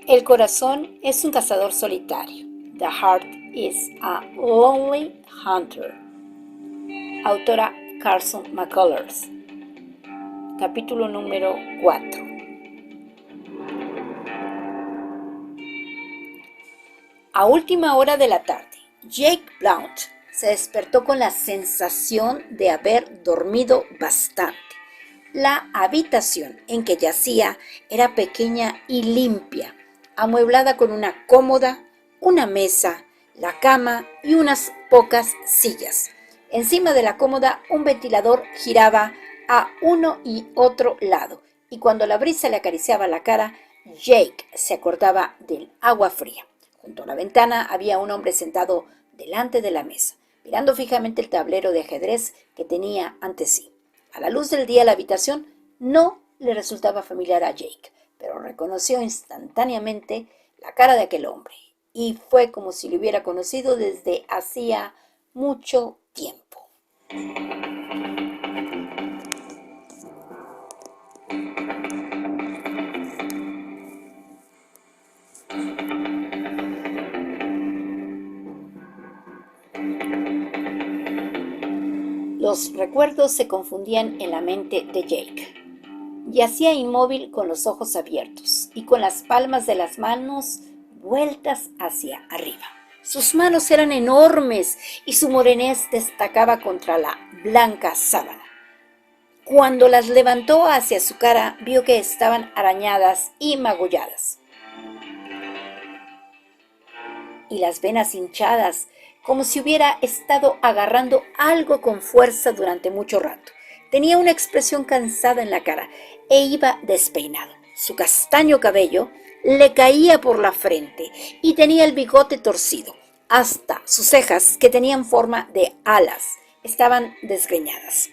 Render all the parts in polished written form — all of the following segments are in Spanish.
El corazón es un cazador solitario. The heart is a lonely hunter. Autora Carson McCullers. Capítulo número 4. A última hora de la tarde, Jake Blount se despertó con la sensación de haber dormido bastante. La habitación en que yacía era pequeña y limpia, amueblada con una cómoda, una mesa, la cama y unas pocas sillas. Encima de la cómoda un ventilador giraba a uno y otro lado, y cuando la brisa le acariciaba la cara, Jake se acordaba del agua fría. Junto a la ventana había un hombre sentado delante de la mesa, mirando fijamente el tablero de ajedrez que tenía ante sí. A la luz del día la habitación no le resultaba familiar a Jake, pero reconoció instantáneamente la cara de aquel hombre, y fue como si lo hubiera conocido desde hacía mucho tiempo. Los recuerdos se confundían en la mente de Jake. Yacía inmóvil con los ojos abiertos y con las palmas de las manos vueltas hacia arriba. Sus manos eran enormes y su morenez destacaba contra la blanca sábana. Cuando las levantó hacia su cara, vio que estaban arañadas y magulladas, y las venas hinchadas, como si hubiera estado agarrando algo con fuerza durante mucho rato. Tenía una expresión cansada en la cara e iba despeinado. Su castaño cabello le caía por la frente y tenía el bigote torcido. Hasta sus cejas, que tenían forma de alas, estaban desgreñadas.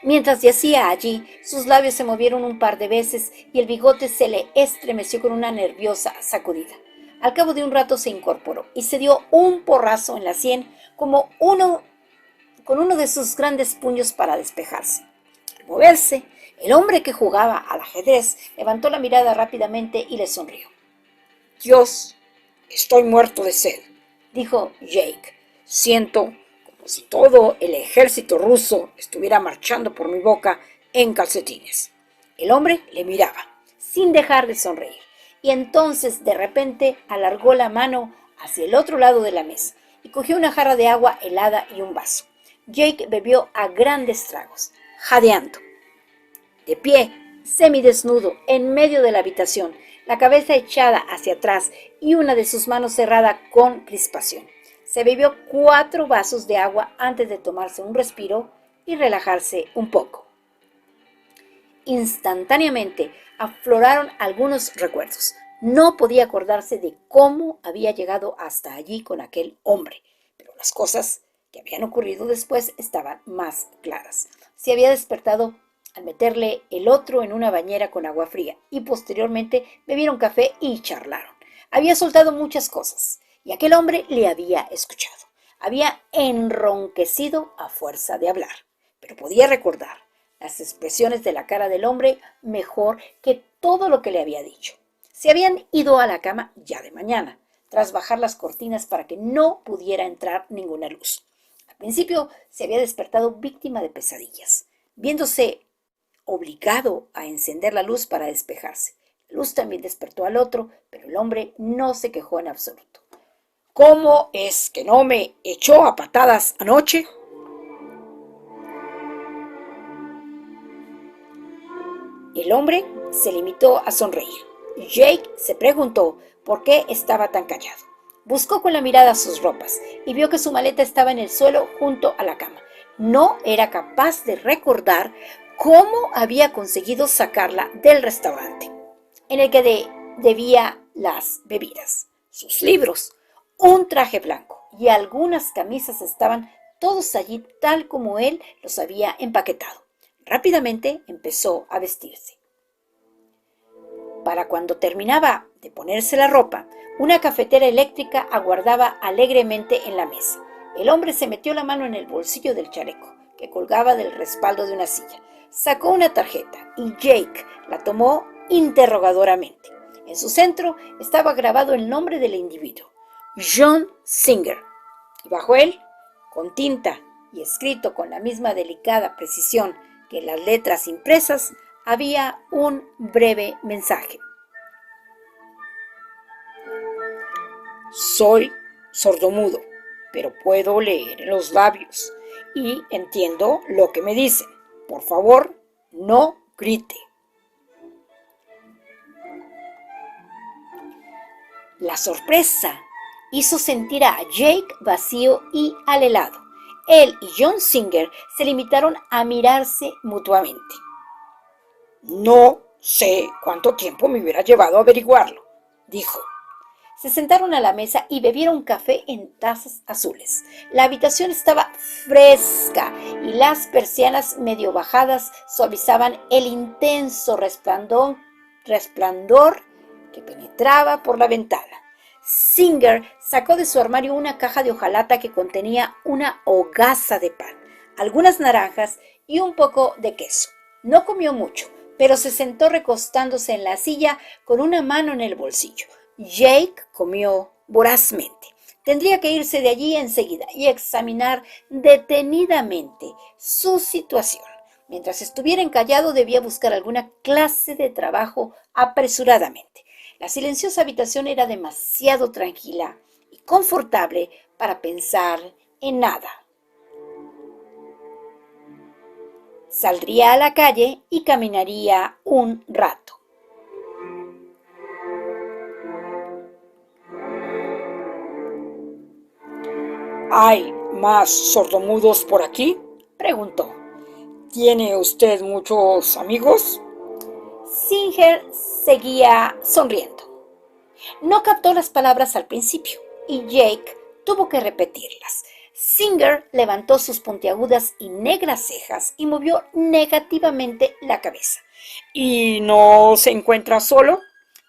Mientras yacía allí, sus labios se movieron un par de veces y el bigote se le estremeció con una nerviosa sacudida. Al cabo de un rato se incorporó y se dio un porrazo en la sien con uno de sus grandes puños para despejarse. Al moverse, el hombre que jugaba al ajedrez levantó la mirada rápidamente y le sonrió. «Dios, estoy muerto de sed», dijo Jake. «Siento como si todo el ejército ruso estuviera marchando por mi boca en calcetines». El hombre le miraba, sin dejar de sonreír, y entonces de repente alargó la mano hacia el otro lado de la mesa y cogió una jarra de agua helada y un vaso. Jake bebió a grandes tragos, jadeando. De pie, semidesnudo, en medio de la habitación, la cabeza echada hacia atrás y una de sus manos cerrada con crispación. Se bebió 4 vasos de agua antes de tomarse un respiro y relajarse un poco. Instantáneamente afloraron algunos recuerdos. No podía acordarse de cómo había llegado hasta allí con aquel hombre, pero las cosas que habían ocurrido después estaban más claras. Se había despertado al meterle el otro en una bañera con agua fría y posteriormente bebieron café y charlaron. Había soltado muchas cosas y aquel hombre le había escuchado. Había enronquecido a fuerza de hablar, pero podía recordar las expresiones de la cara del hombre mejor que todo lo que le había dicho. Se habían ido a la cama ya de mañana, tras bajar las cortinas para que no pudiera entrar ninguna luz. Al principio se había despertado víctima de pesadillas, viéndose obligado a encender la luz para despejarse. La luz también despertó al otro, pero el hombre no se quejó en absoluto. «¿Cómo es que no me echó a patadas anoche?». El hombre se limitó a sonreír. Jake se preguntó por qué estaba tan callado. Buscó con la mirada sus ropas y vio que su maleta estaba en el suelo junto a la cama. No era capaz de recordar cómo había conseguido sacarla del restaurante en el que debía las bebidas. Sus libros, un traje blanco y algunas camisas estaban todos allí tal como él los había empaquetado. Rápidamente empezó a vestirse. Para cuando terminaba de ponerse la ropa, una cafetera eléctrica aguardaba alegremente en la mesa. El hombre se metió la mano en el bolsillo del chaleco, que colgaba del respaldo de una silla. Sacó una tarjeta y Jake la tomó interrogadoramente. En su centro estaba grabado el nombre del individuo, John Singer, y bajo él, con tinta y escrito con la misma delicada precisión que las letras impresas, había un breve mensaje. Soy sordomudo, pero puedo leer en los labios y entiendo lo que me dicen. Por favor, no grite. La sorpresa hizo sentir a Jake vacío y alelado. Él y John Singer se limitaron a mirarse mutuamente. No sé cuánto tiempo me hubiera llevado a averiguarlo, dijo. Se sentaron a la mesa y bebieron café en tazas azules. La habitación estaba fresca y las persianas medio bajadas suavizaban el intenso resplandor que penetraba por la ventana. Singer sacó de su armario una caja de hojalata que contenía una hogaza de pan, algunas naranjas y un poco de queso. No comió mucho, pero se sentó recostándose en la silla con una mano en el bolsillo. Jake comió vorazmente. Tendría que irse de allí enseguida y examinar detenidamente su situación. Mientras estuviera encallado, debía buscar alguna clase de trabajo apresuradamente. La silenciosa habitación era demasiado tranquila y confortable para pensar en nada. Saldría a la calle y caminaría un rato. ¿Hay más sordomudos por aquí?, preguntó. ¿Tiene usted muchos amigos? Singer seguía sonriendo. No captó las palabras al principio y Jake tuvo que repetirlas. Singer levantó sus puntiagudas y negras cejas y movió negativamente la cabeza. ¿Y no se encuentra solo?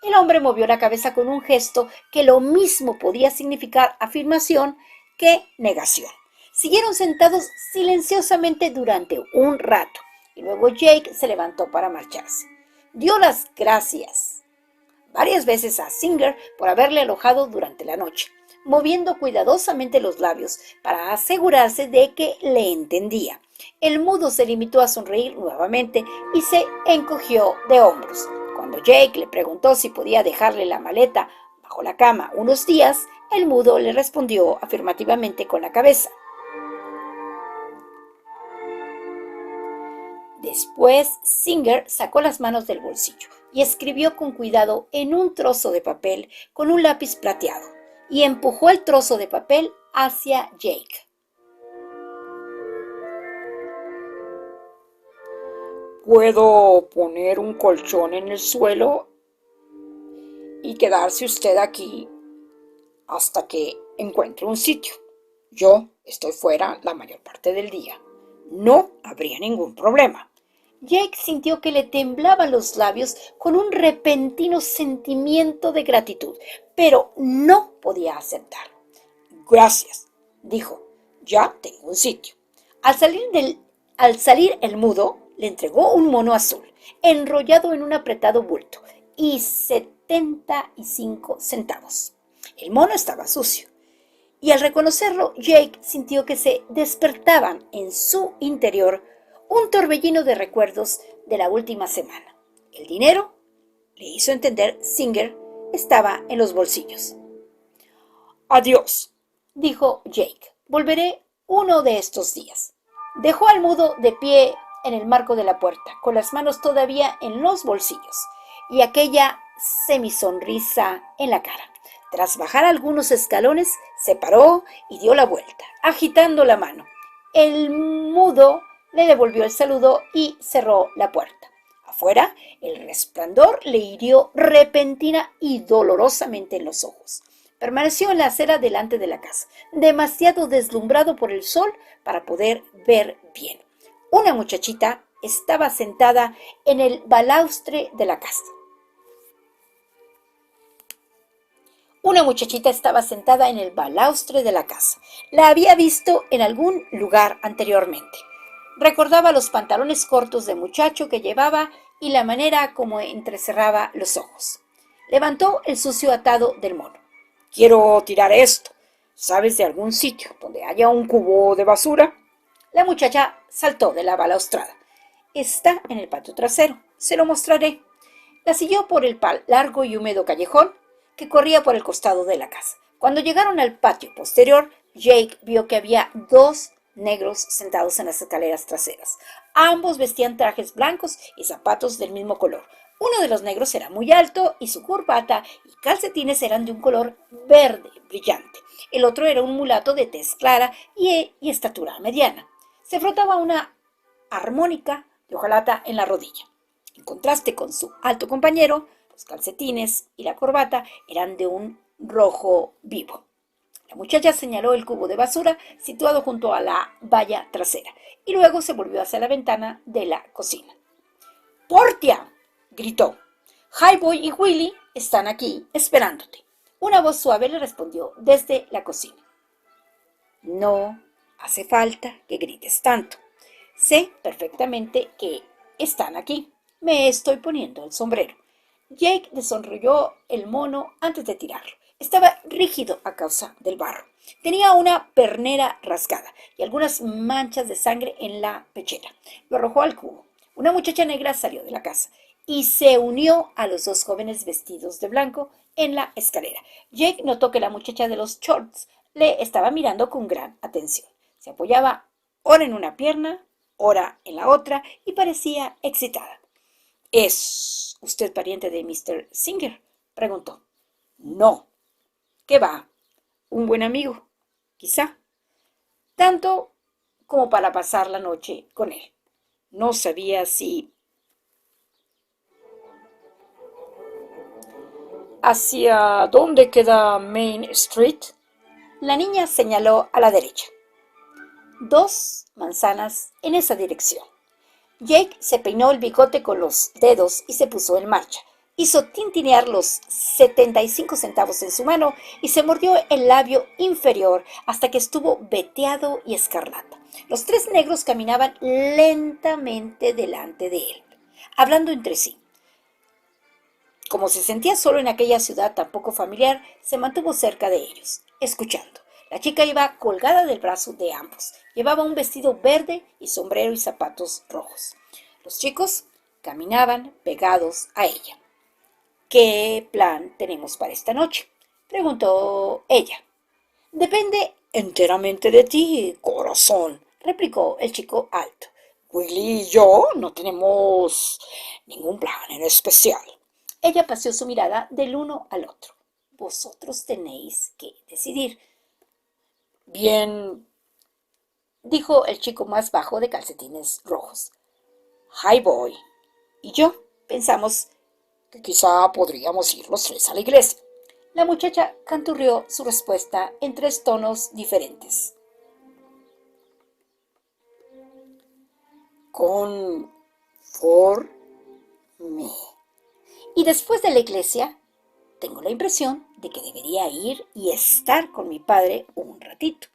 El hombre movió la cabeza con un gesto que lo mismo podía significar afirmación que negación. Siguieron sentados silenciosamente durante un rato y luego Jake se levantó para marcharse. Dio las gracias varias veces a Singer por haberle alojado durante la noche, moviendo cuidadosamente los labios para asegurarse de que le entendía. El mudo se limitó a sonreír nuevamente y se encogió de hombros. Cuando Jake le preguntó si podía dejarle la maleta bajo la cama unos días, el mudo le respondió afirmativamente con la cabeza. Después, Singer sacó las manos del bolsillo y escribió con cuidado en un trozo de papel con un lápiz plateado y empujó el trozo de papel hacia Jake. ¿Puedo poner un colchón en el suelo y quedarse usted aquí hasta que encuentre un sitio? Yo estoy fuera la mayor parte del día. No habría ningún problema. Jake sintió que le temblaban los labios con un repentino sentimiento de gratitud, pero no podía aceptar. Gracias, dijo. Ya tengo un sitio. Al salir el mudo le entregó un mono azul, enrollado en un apretado bulto, y 75 centavos. El mono estaba sucio, y al reconocerlo, Jake sintió que se despertaban en su interior un torbellino de recuerdos de la última semana. El dinero, le hizo entender Singer, estaba en los bolsillos. Adiós, dijo Jake. Volveré uno de estos días. Dejó al mudo de pie en el marco de la puerta, con las manos todavía en los bolsillos y aquella semisonrisa en la cara. Tras bajar algunos escalones, se paró y dio la vuelta, agitando la mano. El mudo le devolvió el saludo y cerró la puerta. Afuera, el resplandor le hirió repentina y dolorosamente en los ojos. Permaneció en la acera delante de la casa, demasiado deslumbrado por el sol para poder ver bien. Una muchachita estaba sentada en el balaustre de la casa. La había visto en algún lugar anteriormente. Recordaba los pantalones cortos de muchacho que llevaba y la manera como entrecerraba los ojos. Levantó el sucio atado del mono. Quiero tirar esto. ¿Sabes de algún sitio donde haya un cubo de basura? La muchacha saltó de la balaustrada. Está en el patio trasero. Se lo mostraré. La siguió por el largo y húmedo callejón que corría por el costado de la casa. Cuando llegaron al patio posterior, Jake vio que había dos negros sentados en las escaleras traseras. Ambos vestían trajes blancos y zapatos del mismo color. Uno de los negros era muy alto y su corbata y calcetines eran de un color verde brillante. El otro era un mulato de tez clara y estatura mediana. Se frotaba una armónica de hojalata en la rodilla. En contraste con su alto compañero, los calcetines y la corbata eran de un rojo vivo. La muchacha señaló el cubo de basura situado junto a la valla trasera y luego se volvió hacia la ventana de la cocina. ¡Portia!, gritó. Highboy y Willy están aquí esperándote. Una voz suave le respondió desde la cocina. No hace falta que grites tanto. Sé perfectamente que están aquí. Me estoy poniendo el sombrero. Jake desonrolló el mono antes de tirarlo. Estaba rígido a causa del barro. Tenía una pernera rasgada y algunas manchas de sangre en la pechera. Lo arrojó al cubo. Una muchacha negra salió de la casa y se unió a los dos jóvenes vestidos de blanco en la escalera. Jake notó que la muchacha de los shorts le estaba mirando con gran atención. Se apoyaba ora en una pierna, ora en la otra y parecía excitada. ¿Es usted pariente de Mr. Singer?, preguntó. No. ¿Qué va? Un buen amigo, quizá. Tanto como para pasar la noche con él. No sabía si... ¿Hacia dónde queda Main Street? La niña señaló a la derecha. 2 manzanas en esa dirección. Jake se peinó el bigote con los dedos y se puso en marcha. Hizo tintinear los 75 centavos en su mano y se mordió el labio inferior hasta que estuvo veteado y escarlata. Los 3 negros caminaban lentamente delante de él, hablando entre sí. Como se sentía solo en aquella ciudad tan poco familiar, se mantuvo cerca de ellos, escuchando. La chica iba colgada del brazo de ambos. Llevaba un vestido verde y sombrero y zapatos rojos. Los chicos caminaban pegados a ella. ¿Qué plan tenemos para esta noche?, preguntó ella. Depende enteramente de ti, corazón, replicó el chico alto. Willy y yo no tenemos ningún plan en especial. Ella paseó su mirada del uno al otro. Vosotros tenéis que decidir. Bien, dijo el chico más bajo de calcetines rojos. Highboy y yo pensamos que quizá podríamos ir los 3 a la iglesia. La muchacha canturreó su respuesta en 3 tonos diferentes. Conforme. Y después de la iglesia, tengo la impresión de que debería ir y estar con mi padre un ratito.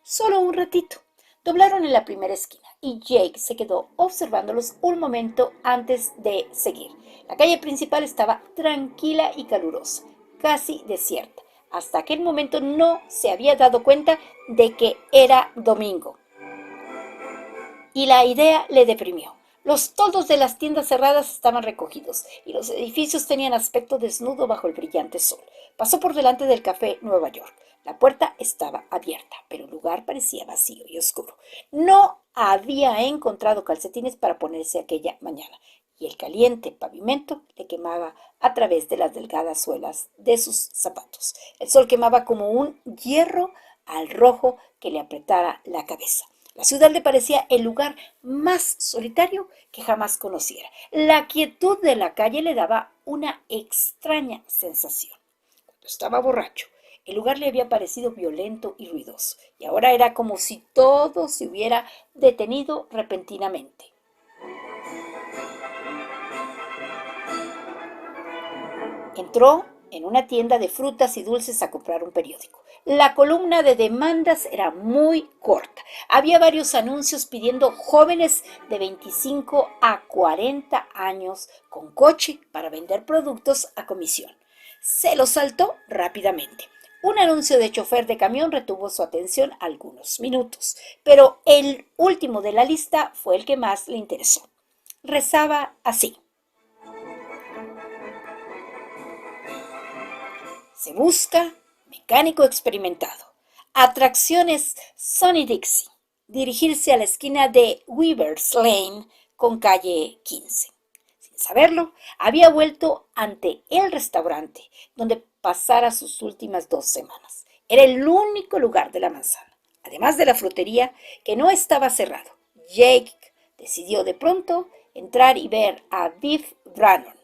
Solo un ratito. Doblaron en la primera esquina y Jake se quedó observándolos un momento antes de seguir. La calle principal estaba tranquila y calurosa, casi desierta. Hasta aquel momento no se había dado cuenta de que era domingo. Y la idea le deprimió. Los toldos de las tiendas cerradas estaban recogidos y los edificios tenían aspecto desnudo bajo el brillante sol. Pasó por delante del café Nueva York. La puerta estaba abierta, pero el lugar parecía vacío y oscuro. No había encontrado calcetines para ponerse aquella mañana, y el caliente pavimento le quemaba a través de las delgadas suelas de sus zapatos. El sol quemaba como un hierro al rojo que le apretara la cabeza. La ciudad le parecía el lugar más solitario que jamás conociera. La quietud de la calle le daba una extraña sensación. Cuando estaba borracho, el lugar le había parecido violento y ruidoso, y ahora era como si todo se hubiera detenido repentinamente. Entró en una tienda de frutas y dulces a comprar un periódico. La columna de demandas era muy corta. Había varios anuncios pidiendo jóvenes de 25 a 40 años con coche para vender productos a comisión. Se lo saltó rápidamente. Un anuncio de chofer de camión retuvo su atención algunos minutos, pero el último de la lista fue el que más le interesó. Rezaba así: se busca mecánico experimentado. Atracciones Sonny Dixie. Dirigirse a la esquina de Weaver's Lane con calle 15. Sin saberlo, había vuelto ante el restaurante donde pasara sus últimas 2 semanas. Era el único lugar de la manzana, además de la frutería, que no estaba cerrado. Jake decidió de pronto entrar y ver a Biff Brannon.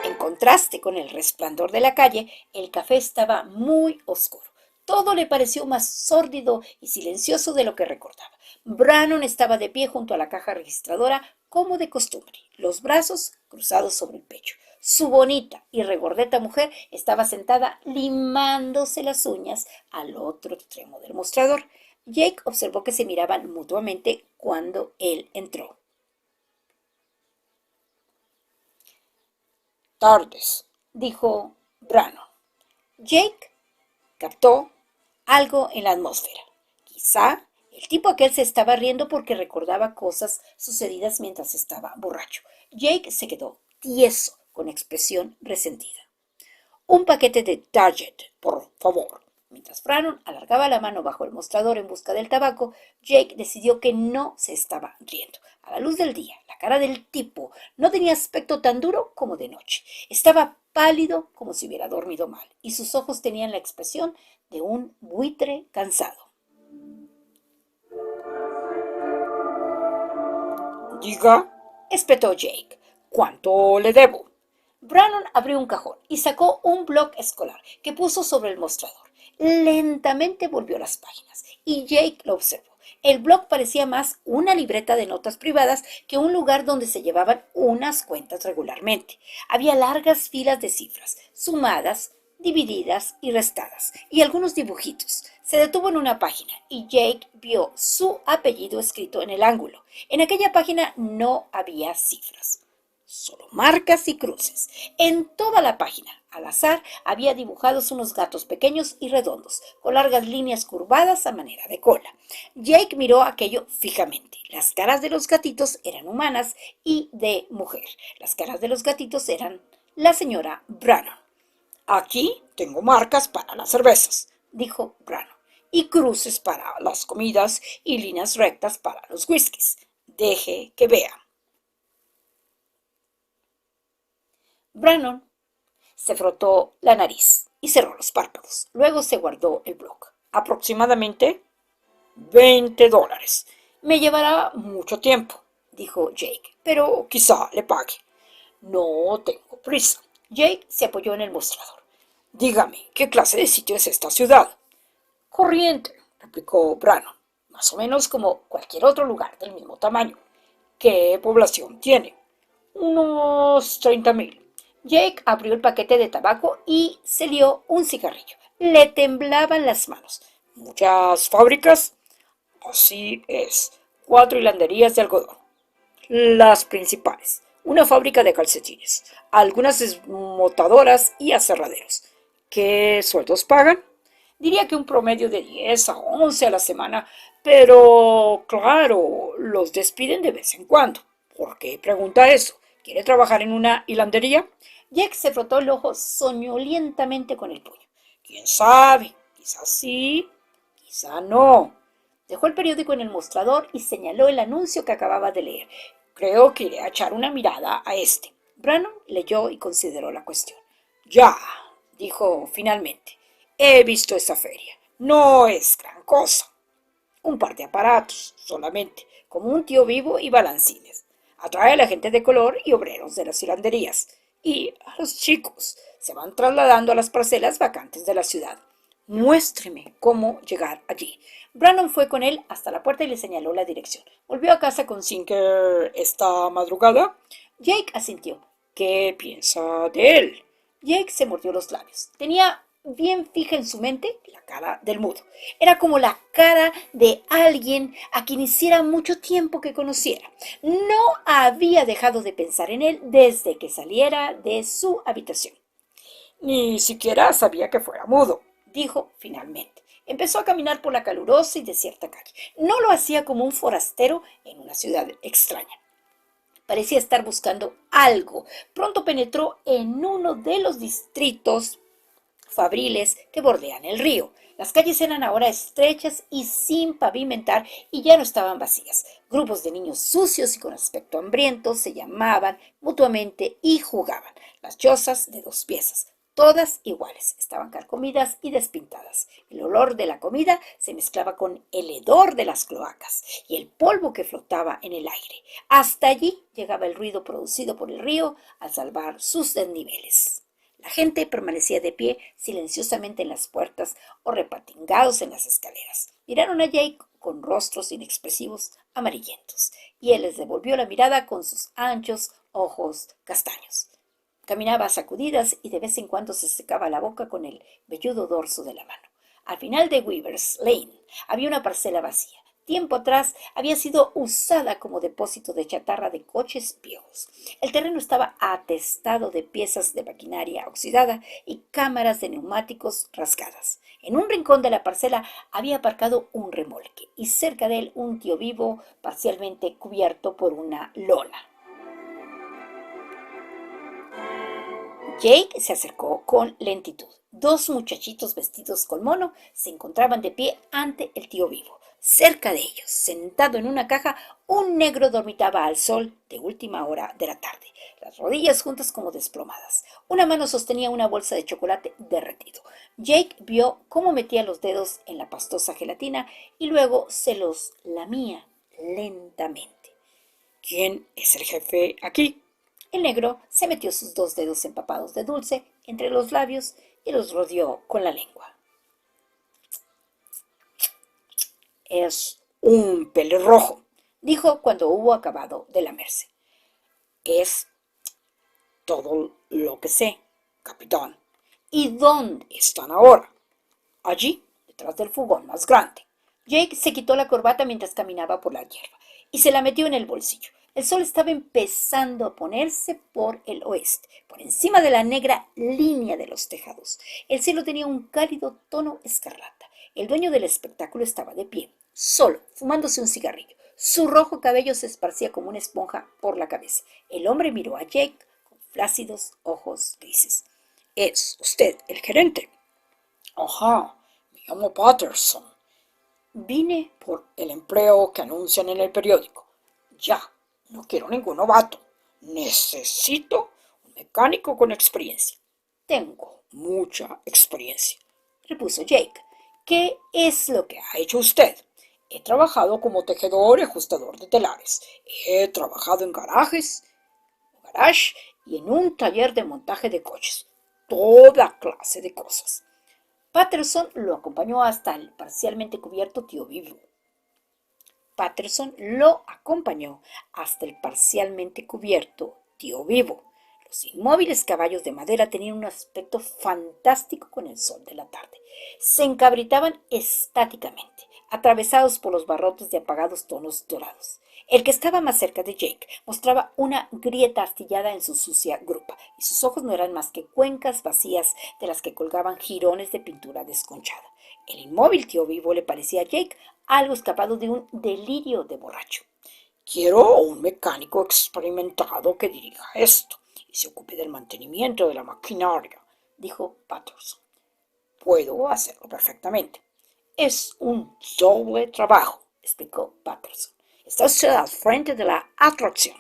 En contraste con el resplandor de la calle, el café estaba muy oscuro. Todo le pareció más sórdido y silencioso de lo que recordaba. Brannon estaba de pie junto a la caja registradora, como de costumbre, los brazos cruzados sobre el pecho. Su bonita y regordeta mujer estaba sentada limándose las uñas al otro extremo del mostrador. Jake observó que se miraban mutuamente cuando él entró. Tardes, Dijo Brannon. Jake captó algo en la atmósfera. Quizá el tipo aquel se estaba riendo porque recordaba cosas sucedidas mientras estaba borracho. Jake se quedó tieso, con expresión resentida. Un paquete de Target, por favor. Mientras Brannon alargaba la mano bajo el mostrador en busca del tabaco, Jake decidió que no se estaba riendo. A la luz del día, la cara del tipo no tenía aspecto tan duro como de noche. Estaba pálido como si hubiera dormido mal, y sus ojos tenían la expresión de un buitre cansado. diga, Espetó Jake. ¿cuánto le debo? Brannon abrió un cajón y sacó un bloc escolar que puso sobre el mostrador. Lentamente volvió las páginas y Jake lo observó. El bloc parecía más una libreta de notas privadas que un lugar donde se llevaban unas cuentas regularmente. Había largas filas de cifras, sumadas, divididas y restadas, y algunos dibujitos. Se detuvo en una página y Jake vio su apellido escrito en el ángulo. En aquella página no había cifras, solo marcas y cruces. En toda la página, al azar, había dibujados unos gatos pequeños y redondos, con largas líneas curvadas a manera de cola. Jake miró aquello fijamente. Las caras de los gatitos eran humanas y de mujer. Las caras de los gatitos eran la señora Brannon. Aquí tengo marcas para las cervezas, Dijo Brannon. y cruces para las comidas y líneas rectas para los whiskies. Deje que vea. Brannon se frotó la nariz y cerró los párpados. Luego se guardó el bloc. Aproximadamente $20. Me llevará, Mucho tiempo, dijo Jake. pero quizá le pague. No tengo prisa. Jake se apoyó en el mostrador. Dígame, ¿qué clase de sitio es esta ciudad? Corriente, Replicó Brannon. más o menos como cualquier otro lugar del mismo tamaño. ¿Qué población tiene? Unos 30,000. Jake abrió el paquete de tabaco y se lió un cigarrillo. Le temblaban las manos. ¿Muchas fábricas? Así es. 4 hilanderías de algodón. Las principales. Una fábrica de calcetines. Algunas desmotadoras y aserraderos. ¿Qué sueldos pagan? Diría que un promedio de 10 a 11 a la semana, pero claro, los despiden de vez en cuando. ¿Por qué pregunta eso? ¿Quiere trabajar en una hilandería? Jake se frotó el ojo soñolientamente con el puño. ¿Quién sabe? Quizás sí, quizá no. Dejó el periódico en el mostrador y señaló el anuncio que acababa de leer. Creo que iré a echar una mirada a este. Brannon leyó y consideró la cuestión. Ya, dijo finalmente. He visto esa feria. No es gran cosa. Un par de aparatos, solamente, como un tío vivo y balancines. Atrae a la gente de color y obreros de las hilanderías. Y a los chicos. Se van trasladando a las parcelas vacantes de la ciudad. Muéstreme cómo llegar allí. Brandon fue con él hasta la puerta y le señaló la dirección. ¿Volvió a casa con Sinker esta madrugada? Jake asintió. ¿Qué piensa de él? Jake se mordió los labios. Tenía bien fija en su mente la cara del mudo. Era como la cara de alguien a quien hiciera mucho tiempo que conociera. No había dejado de pensar en él desde que saliera de su habitación. Ni siquiera sabía que fuera mudo, dijo finalmente. Empezó a caminar por la calurosa y desierta calle. No lo hacía como un forastero en una ciudad extraña. Parecía estar buscando algo. Pronto penetró en uno de los distritos fabriles que bordean el río. Las calles eran ahora estrechas y sin pavimentar y ya no estaban vacías. Grupos de niños sucios y con aspecto hambriento se llamaban mutuamente y jugaban. Las chozas de dos piezas, todas iguales, estaban carcomidas y despintadas. El olor de la comida se mezclaba con el hedor de las cloacas y el polvo que flotaba en el aire. Hasta allí llegaba el ruido producido por el río al salvar sus desniveles. La gente permanecía de pie silenciosamente en las puertas o repatingados en las escaleras. Miraron a Jake con rostros inexpresivos amarillentos, y él les devolvió la mirada con sus anchos ojos castaños. Caminaba a sacudidas y de vez en cuando se secaba la boca con el velludo dorso de la mano. Al final de Weaver's Lane había una parcela vacía. Tiempo atrás había sido usada como depósito de chatarra de coches viejos. El terreno estaba atestado de piezas de maquinaria oxidada y cámaras de neumáticos rasgadas. En un rincón de la parcela había aparcado un remolque y cerca de él un tío vivo parcialmente cubierto por una lona. Jake se acercó con lentitud. Dos muchachitos vestidos con mono se encontraban de pie ante el tío vivo. Cerca de ellos, sentado en una caja, un negro dormitaba al sol de última hora de la tarde, las rodillas juntas como desplomadas. Una mano sostenía una bolsa de chocolate derretido. Jake vio cómo metía los dedos en la pastosa gelatina y luego se los lamía lentamente. ¿Quién es el jefe aquí? El negro se metió sus dos dedos empapados de dulce entre los labios y los rodeó con la lengua. Es un pelirrojo, dijo cuando hubo acabado de lamerse. Es todo lo que sé, capitán. ¿Y dónde están ahora? Allí, detrás del furgón más grande. Jake se quitó la corbata mientras caminaba por la hierba y se la metió en el bolsillo. El sol estaba empezando a ponerse por el oeste, por encima de la negra línea de los tejados. El cielo tenía un cálido tono escarlata. El dueño del espectáculo estaba de pie, solo, fumándose un cigarrillo. Su rojo cabello se esparcía como una esponja por la cabeza. El hombre miró a Jake con flácidos ojos grises. ¿Es usted el gerente? Ajá, me llamo Patterson. Vine por el empleo que anuncian en el periódico. Ya, no quiero ningún novato. Necesito un mecánico con experiencia. Tengo mucha experiencia, repuso Jake. ¿Qué es lo que ha hecho usted? He trabajado como tejedor y ajustador de telares. He trabajado en garage y en un taller de montaje de coches. Toda clase de cosas. Patterson lo acompañó hasta el parcialmente cubierto tío vivo. Patterson lo acompañó hasta el parcialmente cubierto tío vivo. Los inmóviles caballos de madera tenían un aspecto fantástico con el sol de la tarde. Se encabritaban estáticamente, atravesados por los barrotes de apagados tonos dorados. El que estaba más cerca de Jake mostraba una grieta astillada en su sucia grupa, y sus ojos no eran más que cuencas vacías de las que colgaban jirones de pintura desconchada. El inmóvil tío vivo le parecía a Jake algo escapado de un delirio de borracho. Quiero un mecánico experimentado que dirija esto y se ocupe del mantenimiento de la maquinaria, dijo Patterson. Puedo hacerlo perfectamente. Es un doble trabajo, explicó Patterson. Está usted al frente de la atracción.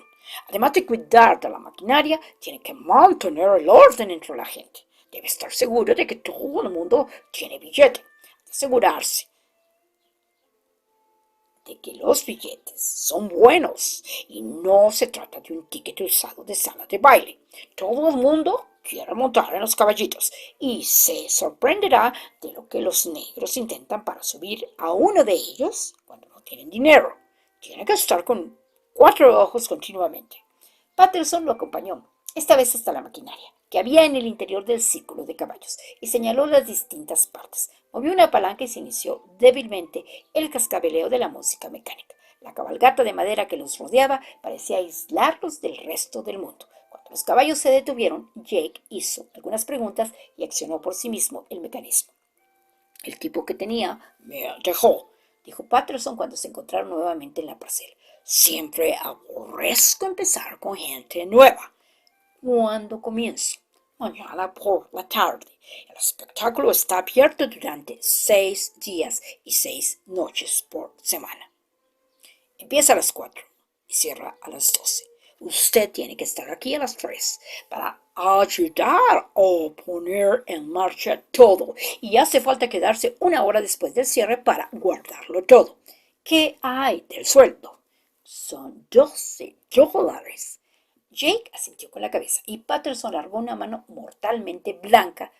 Además de cuidar de la maquinaria, tiene que mantener el orden entre la gente. Debe estar seguro de que todo el mundo tiene billete. Asegurarse de que los billetes son buenos y no se trata de un ticket usado de sala de baile. Todo el mundo quiere montar en los caballitos y se sorprenderá de lo que los negros intentan para subir a uno de ellos cuando no tienen dinero. Tiene que estar con 4 ojos continuamente. Patterson lo acompañó, esta vez hasta la maquinaria, que había en el interior del círculo de caballos, y señaló las distintas partes. Movió una palanca y se inició débilmente el cascabeleo de la música mecánica. La cabalgata de madera que los rodeaba parecía aislarlos del resto del mundo. Cuando los caballos se detuvieron, Jake hizo algunas preguntas y accionó por sí mismo el mecanismo. El tipo que tenía me dejó, dijo Patterson cuando se encontraron nuevamente en la parcela. Siempre aborrezco empezar con gente nueva. ¿Cuándo comienzo? Mañana por la tarde. El espectáculo está abierto durante 6 días y 6 noches por semana. Empieza a las 4 y cierra a las 12. Usted tiene que estar aquí a las 3 para ayudar a poner en marcha todo. Y hace falta quedarse 1 hora después del cierre para guardarlo todo. ¿Qué hay del sueldo? Son $12. Jake asintió con la cabeza y Patterson largó una mano mortalmente blanca,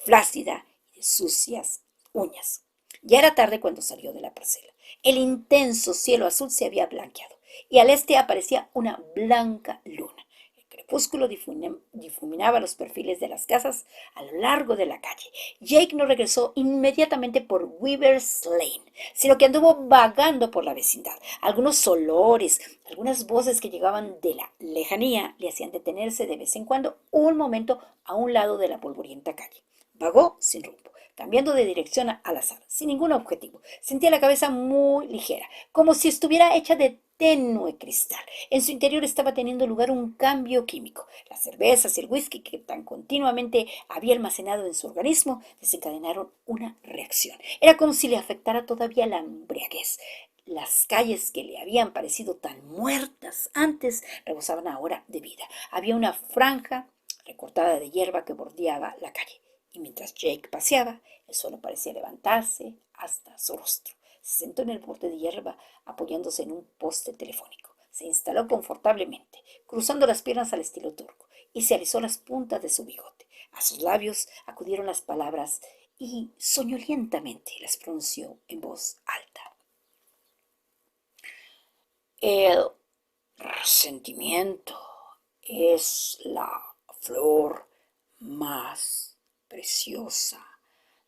flácida y de sucias uñas. Ya era tarde cuando salió de la parcela. El intenso cielo azul se había blanqueado y al este aparecía una blanca luna. El crepúsculo difuminaba los perfiles de las casas a lo largo de la calle. Jake no regresó inmediatamente por Weaver's Lane, sino que anduvo vagando por la vecindad. Algunos olores, algunas voces que llegaban de la lejanía le hacían detenerse de vez en cuando un momento a un lado de la polvorienta calle. Vagó sin rumbo, cambiando de dirección al azar, sin ningún objetivo. Sentía la cabeza muy ligera, como si estuviera hecha de tenue cristal. En su interior estaba teniendo lugar un cambio químico. Las cervezas y el whisky que tan continuamente había almacenado en su organismo desencadenaron una reacción. Era como si le afectara todavía la embriaguez. Las calles que le habían parecido tan muertas antes rebosaban ahora de vida. Había una franja recortada de hierba que bordeaba la calle, y mientras Jake paseaba, el suelo parecía levantarse hasta su rostro. Se sentó en el borde de hierba apoyándose en un poste telefónico. Se instaló confortablemente, cruzando las piernas al estilo turco, y se alisó las puntas de su bigote. A sus labios acudieron las palabras y soñolientamente las pronunció en voz alta. El resentimiento es la flor más preciosa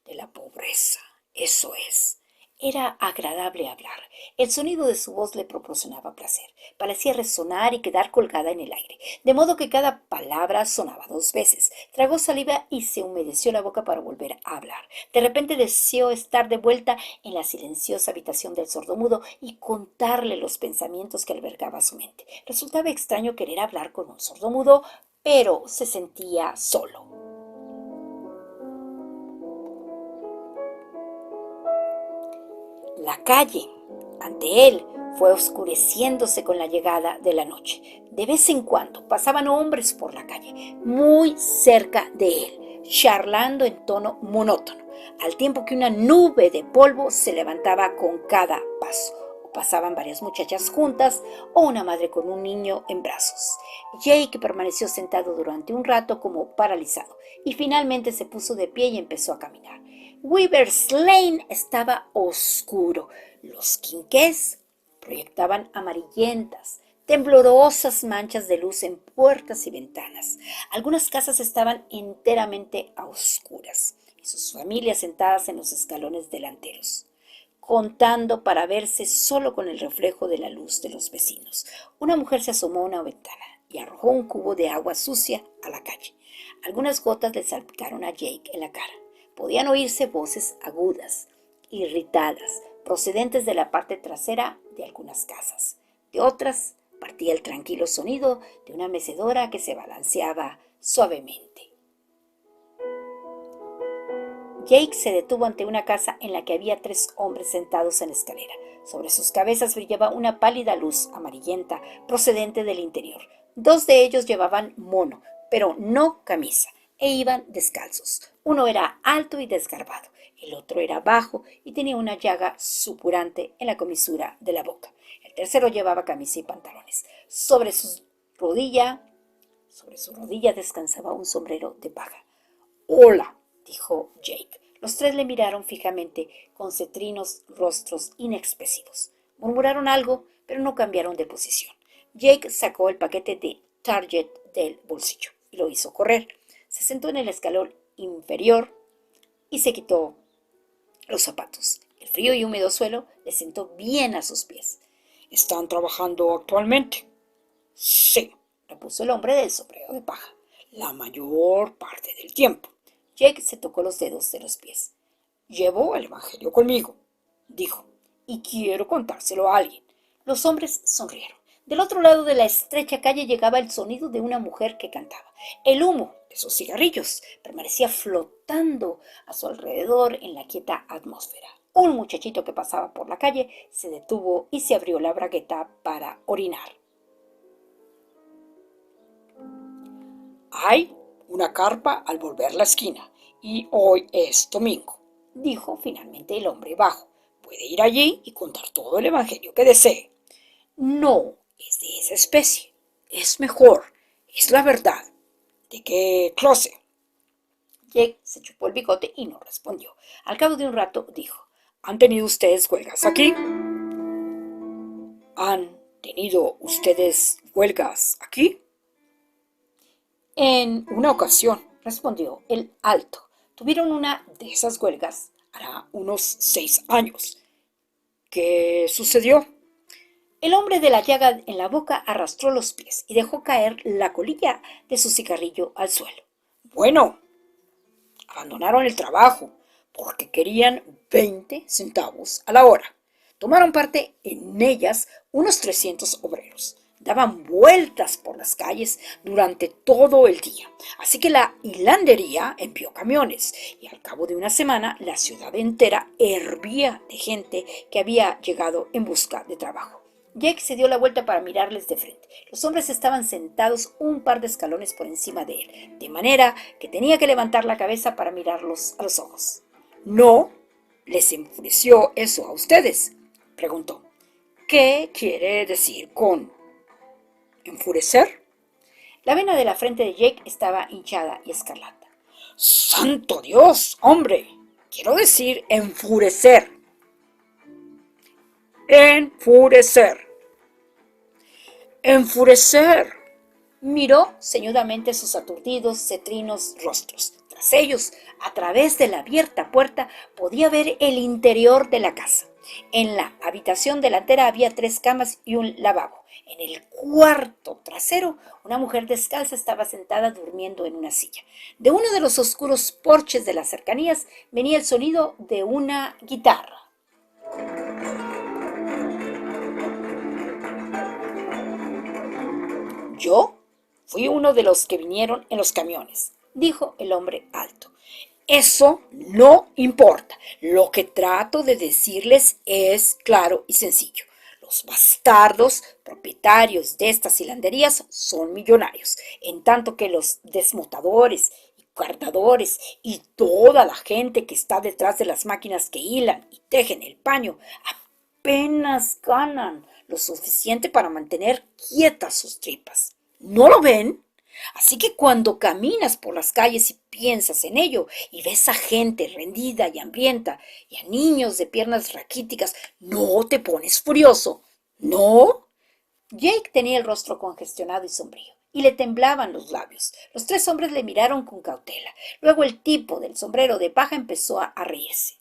de la pobreza. Eso es. Era agradable hablar. El sonido de su voz le proporcionaba placer. Parecía resonar y quedar colgada en el aire, de modo que cada palabra sonaba 2 veces. Tragó saliva y se humedeció la boca para volver a hablar. De repente deseó estar de vuelta en la silenciosa habitación del sordomudo y contarle los pensamientos que albergaba su mente. Resultaba extraño querer hablar con un sordomudo, pero se sentía solo. La calle, ante él, fue oscureciéndose con la llegada de la noche. De vez en cuando pasaban hombres por la calle, muy cerca de él, charlando en tono monótono, al tiempo que una nube de polvo se levantaba con cada paso. O pasaban varias muchachas juntas o una madre con un niño en brazos. Jake permaneció sentado durante un rato como paralizado y finalmente se puso de pie y empezó a caminar. Weaver's Lane estaba oscuro. Los quinqués proyectaban amarillentas, temblorosas manchas de luz en puertas y ventanas. Algunas casas estaban enteramente a oscuras y sus familias sentadas en los escalones delanteros, contando para verse solo con el reflejo de la luz de los vecinos. Una mujer se asomó a una ventana y arrojó un cubo de agua sucia a la calle. Algunas gotas le salpicaron a Jake en la cara. Podían oírse voces agudas, irritadas, procedentes de la parte trasera de algunas casas. De otras partía el tranquilo sonido de una mecedora que se balanceaba suavemente. Jake se detuvo ante una casa en la que había 3 hombres sentados en la escalera. Sobre sus cabezas brillaba una pálida luz amarillenta procedente del interior. 2 de ellos llevaban mono, pero no camisa, e iban descalzos. Uno era alto y desgarbado, el otro era bajo y tenía una llaga supurante en la comisura de la boca. El tercero llevaba camisa y pantalones. Sobre su rodilla Sobre su rodilla descansaba un sombrero de paja. «Hola», dijo Jake. Los tres le miraron fijamente con cetrinos rostros inexpresivos. Murmuraron algo, pero no cambiaron de posición. Jake sacó el paquete de Target del bolsillo y lo hizo correr. Se sentó en el escalón inferior y se quitó los zapatos. El frío y húmedo suelo le sentó bien a sus pies. ¿Están trabajando actualmente? Sí, repuso el hombre del sombrero de paja. La mayor parte del tiempo. Jake se tocó los dedos de los pies. Llevo el Evangelio conmigo, dijo, y quiero contárselo a alguien. Los hombres sonrieron. Del otro lado de la estrecha calle llegaba el sonido de una mujer que cantaba. El humo de sus cigarrillos permanecía flotando a su alrededor en la quieta atmósfera. Un muchachito que pasaba por la calle se detuvo y se abrió la bragueta para orinar. Hay una carpa al volver la esquina y hoy es domingo, dijo finalmente el hombre bajo. Puede ir allí y contar todo el evangelio que desee. No es de esa especie. Es mejor. Es la verdad. ¿De qué clase? Jake se chupó el bigote y no respondió. Al cabo de un rato dijo: ¿Han tenido ustedes huelgas aquí? ¿Han tenido ustedes huelgas aquí? En una ocasión, respondió el alto. Tuvieron una de esas huelgas hará unos 6 años. ¿Qué sucedió? El hombre de la llaga en la boca arrastró los pies y dejó caer la colilla de su cigarrillo al suelo. Bueno, abandonaron el trabajo porque querían 20 centavos a la hora. Tomaron parte en ellas unos 300 obreros. Daban vueltas por las calles durante todo el día. Así que la hilandería envió camiones y al cabo de una semana la ciudad entera hervía de gente que había llegado en busca de trabajo. Jake se dio la vuelta para mirarles de frente. Los hombres estaban sentados un par de escalones por encima de él, de manera que tenía que levantar la cabeza para mirarlos a los ojos. ¿No les enfureció eso a ustedes?, preguntó. ¿Qué quiere decir con enfurecer? La vena de la frente de Jake estaba hinchada y escarlata. ¡Santo Dios, hombre! Quiero decir enfurecer. Enfurecer. Enfurecer. Miró ceñudamente sus aturdidos, cetrinos rostros. Tras ellos, a través de la abierta puerta, podía ver el interior de la casa. En la habitación delantera había 3 camas y un lavabo. En el cuarto trasero, una mujer descalza estaba sentada durmiendo en una silla. De uno de los oscuros porches de las cercanías venía el sonido de una guitarra. Yo fui uno de los que vinieron en los camiones, dijo el hombre alto. Eso no importa. Lo que trato de decirles es claro y sencillo. Los bastardos propietarios de estas hilanderías son millonarios, en tanto que los desmotadores y cardadores y toda la gente que está detrás de las máquinas que hilan y tejen el paño apenas ganan lo suficiente para mantener quietas sus tripas. ¿No lo ven? Así que cuando caminas por las calles y piensas en ello y ves a gente rendida y hambrienta y a niños de piernas raquíticas, ¿no te pones furioso? ¿No? Jake tenía el rostro congestionado y sombrío, y le temblaban los labios. Los 3 hombres le miraron con cautela. Luego el tipo del sombrero de paja empezó a reírse.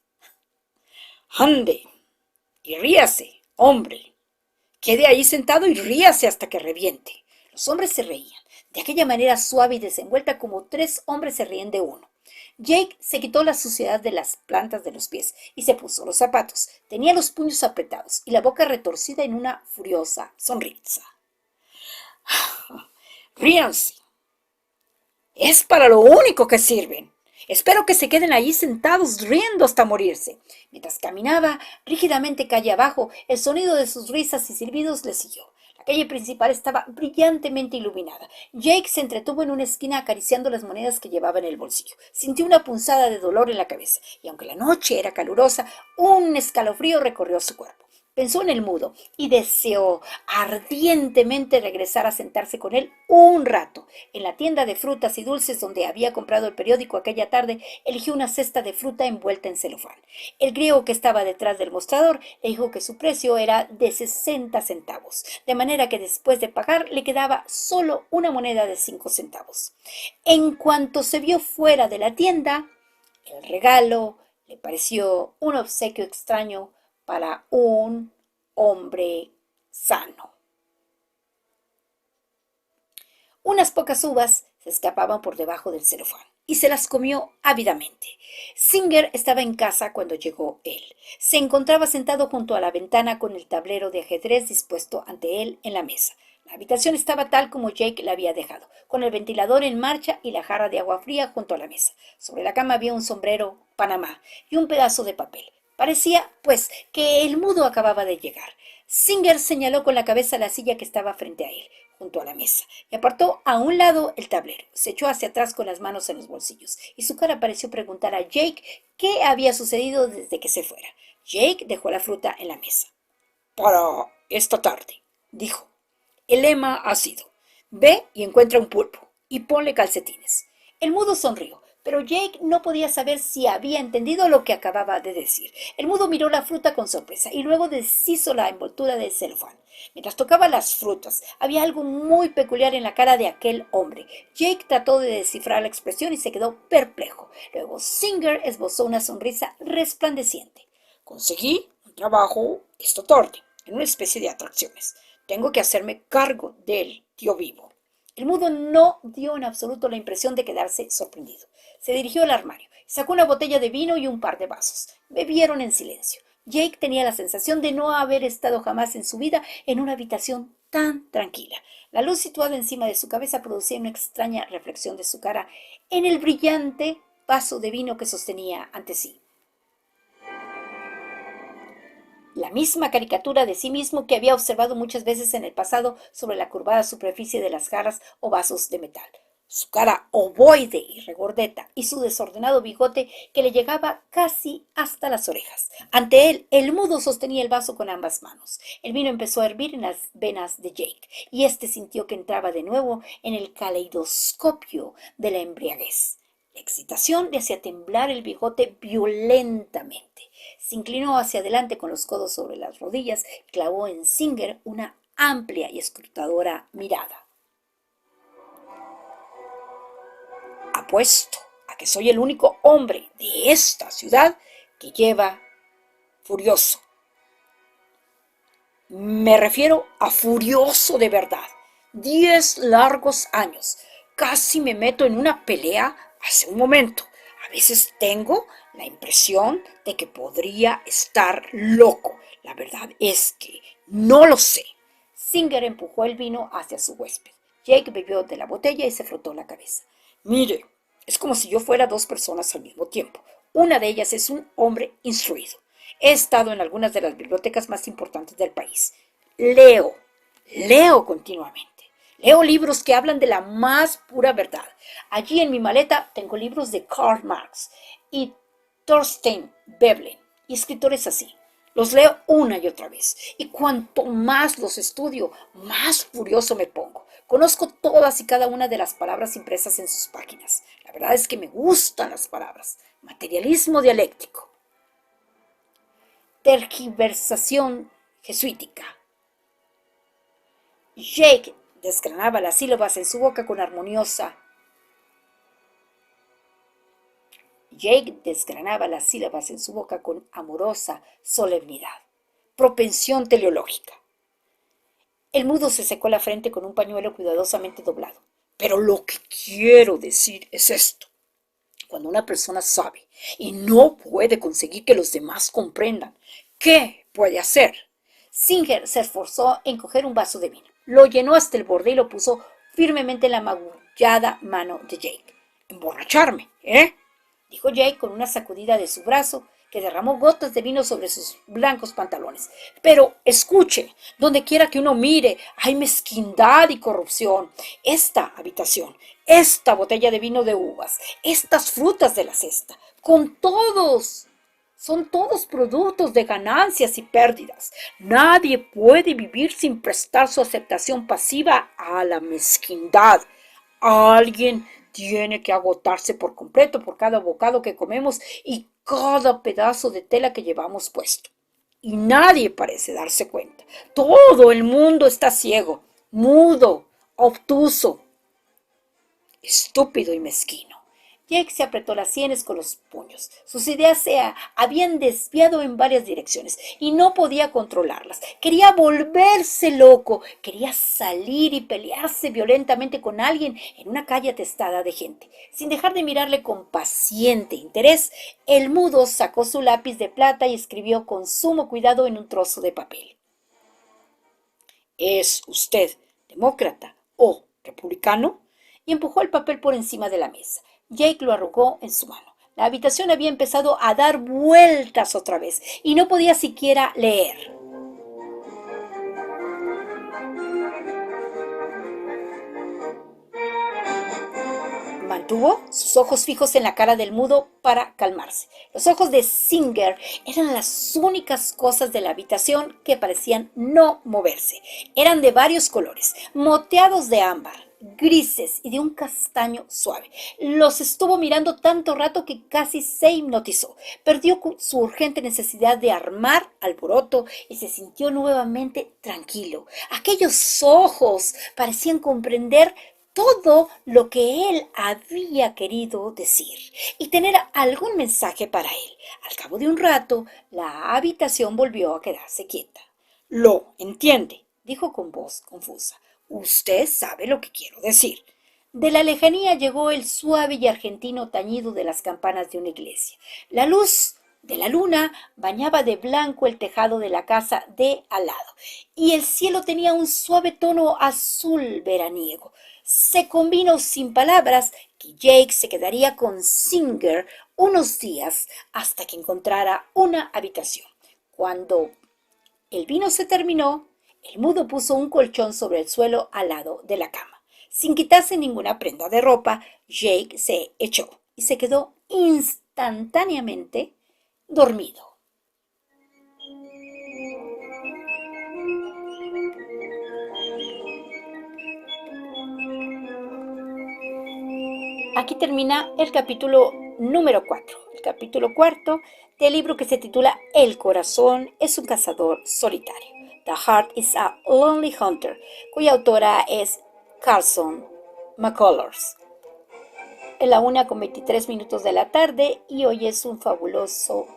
¡Ande! Y ríase, hombre. Quede ahí sentado y ríase hasta que reviente. Los hombres se reían, de aquella manera suave y desenvuelta como 3 hombres se ríen de uno. Jake se quitó la suciedad de las plantas de los pies y se puso los zapatos. Tenía los puños apretados y la boca retorcida en una furiosa sonrisa. Ríanse. Es para lo único que sirven. Espero que se queden allí sentados riendo hasta morirse. Mientras caminaba rígidamente calle abajo, el sonido de sus risas y silbidos le siguió. La calle principal estaba brillantemente iluminada. Jake se entretuvo en una esquina acariciando las monedas que llevaba en el bolsillo. Sintió una punzada de dolor en la cabeza y aunque la noche era calurosa, un escalofrío recorrió su cuerpo. Pensó en el mudo y deseó ardientemente regresar a sentarse con él un rato. En la tienda de frutas y dulces donde había comprado el periódico aquella tarde, eligió una cesta de fruta envuelta en celofán. El griego que estaba detrás del mostrador le dijo que su precio era de 60 centavos, de manera que después de pagar le quedaba solo una moneda de 5 centavos. En cuanto se vio fuera de la tienda, el regalo le pareció un obsequio extraño para un hombre sano. Unas pocas uvas se escapaban por debajo del celofán y se las comió ávidamente. Singer estaba en casa cuando llegó él. Se encontraba sentado junto a la ventana con el tablero de ajedrez dispuesto ante él en la mesa. La habitación estaba tal como Jake la había dejado, con el ventilador en marcha y la jarra de agua fría junto a la mesa. Sobre la cama había un sombrero Panamá y un pedazo de papel. Parecía, pues, que el mudo acababa de llegar. Singer señaló con la cabeza la silla que estaba frente a él, junto a la mesa, y apartó a un lado el tablero. Se echó hacia atrás con las manos en los bolsillos, y su cara pareció preguntar a Jake qué había sucedido desde que se fuera. Jake dejó la fruta en la mesa. Para esta tarde, dijo. El lema ha sido, ve y encuentra un pulpo y ponle calcetines. El mudo sonrió, pero Jake no podía saber si había entendido lo que acababa de decir. El mudo miró la fruta con sorpresa y luego deshizo la envoltura del celofán. Mientras tocaba las frutas, había algo muy peculiar en la cara de aquel hombre. Jake trató de descifrar la expresión y se quedó perplejo. Luego Singer esbozó una sonrisa resplandeciente. Conseguí un trabajo esta tarde en una especie de atracciones. Tengo que hacerme cargo del tío vivo. El mudo no dio en absoluto la impresión de quedarse sorprendido. Se dirigió al armario, sacó una botella de vino y un par de vasos. Bebieron en silencio. Jake tenía la sensación de no haber estado jamás en su vida en una habitación tan tranquila. La luz situada encima de su cabeza producía una extraña reflexión de su cara en el brillante vaso de vino que sostenía ante sí. La misma caricatura de sí mismo que había observado muchas veces en el pasado sobre la curvada superficie de las jarras o vasos de metal. Su cara ovoide y regordeta y su desordenado bigote que le llegaba casi hasta las orejas. Ante él, el mudo sostenía el vaso con ambas manos. El vino empezó a hervir en las venas de Jake y éste sintió que entraba de nuevo en el caleidoscopio de la embriaguez. La excitación le hacía temblar el bigote violentamente. Se inclinó hacia adelante con los codos sobre las rodillas y clavó en Singer una amplia y escrutadora mirada. Apuesto a que soy el único hombre de esta ciudad que lleva furioso. Me refiero a furioso de verdad. 10 largos años. Casi me meto en una pelea hace un momento. A veces tengo la impresión de que podría estar loco. La verdad es que no lo sé. Singer empujó el vino hacia su huésped. Jake bebió de la botella y se frotó la cabeza. Mire, es como si yo fuera dos personas al mismo tiempo. Una de ellas es un hombre instruido. He estado en algunas de las bibliotecas más importantes del país. Leo continuamente. Leo libros que hablan de la más pura verdad. Allí en mi maleta tengo libros de Karl Marx y Thorstein Veblen y escritores así. Los leo una y otra vez, y cuanto más los estudio, más furioso me pongo. Conozco todas y cada una de las palabras impresas en sus páginas. La verdad es que me gustan las palabras. Materialismo dialéctico. Tergiversación jesuítica. Jake desgranaba las sílabas en su boca con armoniosa. Jake desgranaba las sílabas en su boca con amorosa solemnidad. Propensión teleológica. El mudo se secó la frente con un pañuelo cuidadosamente doblado. Pero lo que quiero decir es esto. Cuando una persona sabe y no puede conseguir que los demás comprendan, ¿qué puede hacer? Singer se esforzó en coger un vaso de vino. Lo llenó hasta el borde y lo puso firmemente en la magullada mano de Jake. Emborracharme, ¿eh? Dijo Jake con una sacudida de su brazo que derramó gotas de vino sobre sus blancos pantalones. Pero escuche, donde quiera que uno mire, hay mezquindad y corrupción. Esta habitación, esta botella de vino de uvas, estas frutas de la cesta, con todos Son todos productos de ganancias y pérdidas. Nadie puede vivir sin prestar su aceptación pasiva a la mezquindad. Alguien tiene que agotarse por completo por cada bocado que comemos y cada pedazo de tela que llevamos puesto. Y nadie parece darse cuenta. Todo el mundo está ciego, mudo, obtuso, estúpido y mezquino. Jake se apretó las sienes con los puños. Sus ideas se habían desviado en varias direcciones y no podía controlarlas. Quería volverse loco, quería salir y pelearse violentamente con alguien en una calle atestada de gente. Sin dejar de mirarle con paciente interés, el mudo sacó su lápiz de plata y escribió con sumo cuidado en un trozo de papel. ¿Es usted demócrata o republicano? Y empujó el papel por encima de la mesa. Jake lo arrugó en su mano. La habitación había empezado a dar vueltas otra vez y no podía siquiera leer. Mantuvo sus ojos fijos en la cara del mudo para calmarse. Los ojos de Singer eran las únicas cosas de la habitación que parecían no moverse. Eran de varios colores, moteados de ámbar, grises y de un castaño suave. Los estuvo mirando tanto rato que casi se hipnotizó. Perdió su urgente necesidad de armar alboroto y se sintió nuevamente tranquilo. Aquellos ojos parecían comprender todo lo que él había querido decir y tener algún mensaje para él. Al cabo de un rato, la habitación volvió a quedarse quieta. Lo entiende, dijo con voz confusa. Usted sabe lo que quiero decir. De la lejanía llegó el suave y argentino tañido de las campanas de una iglesia. La luz de la luna bañaba de blanco el tejado de la casa de al lado, y el cielo tenía un suave tono azul veraniego. Se combinó sin palabras que Jake se quedaría con Singer unos días hasta que encontrara una habitación. Cuando el vino se terminó, el mudo puso un colchón sobre el suelo al lado de la cama. Sin quitarse ninguna prenda de ropa, Jake se echó y se quedó instantáneamente dormido. Aquí termina el capítulo número 4, el capítulo cuarto del libro que se titula El corazón es un cazador solitario. The Heart is a Lonely Hunter, cuya autora es Carson McCullers. Es la 1:23 de la tarde y hoy es un fabuloso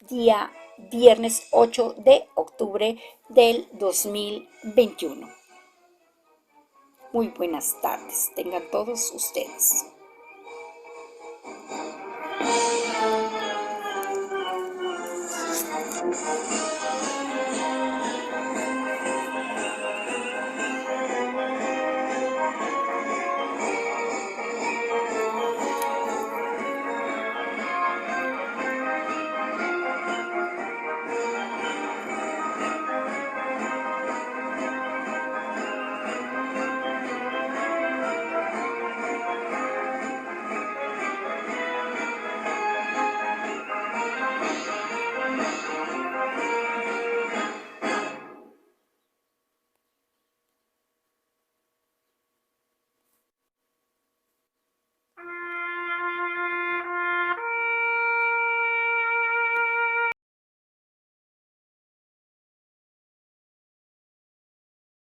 día, viernes 8 de octubre del 2021. Muy buenas tardes, tengan todos ustedes.